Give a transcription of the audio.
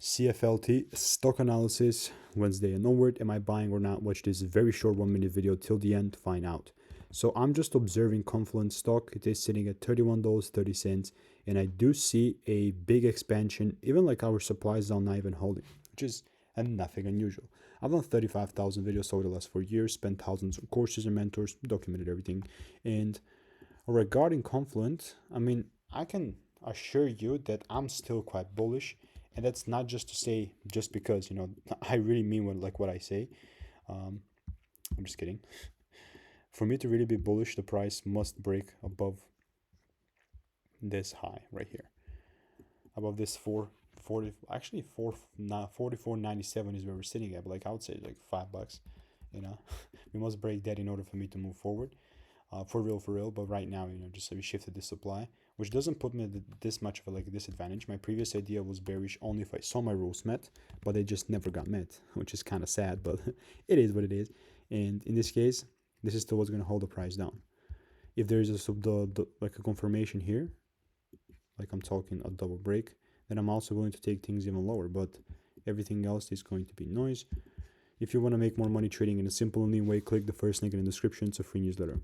CFLT stock analysis, Wednesday and onward. Am I buying or not? Watch this very short 1-minute video till the end to find out. So I'm just observing Confluent stock. It is sitting at $31.30, and I do see a big expansion, even like our supply is now not even holding, which is nothing unusual. I've done 35,000 videos over the last 4 years, spent thousands on courses and mentors, documented everything. And regarding Confluent, I mean, I can assure you that I'm still quite bullish. And that's not just to say just because, you know, I really mean what I say. I'm just kidding. For me to really be bullish, the price must break above this high right here. Above this 440, actually 44.97 is where we're sitting at. But like I would say like $5, you know. We must break that in order for me to move forward. For real. But right now, you know, just so we shifted the supply, which doesn't put me at this much of a disadvantage. My previous idea was bearish only if I saw my rules met, but they just never got met, which is kind of sad, but it is what it is. And in this case, this is still what's going to hold the price down. If there is like a confirmation here, like I'm talking a double break, then I'm also going to take things even lower, but everything else is going to be noise. If you want to make more money trading in a simple and lean way, click the first link in the description. It's a free newsletter.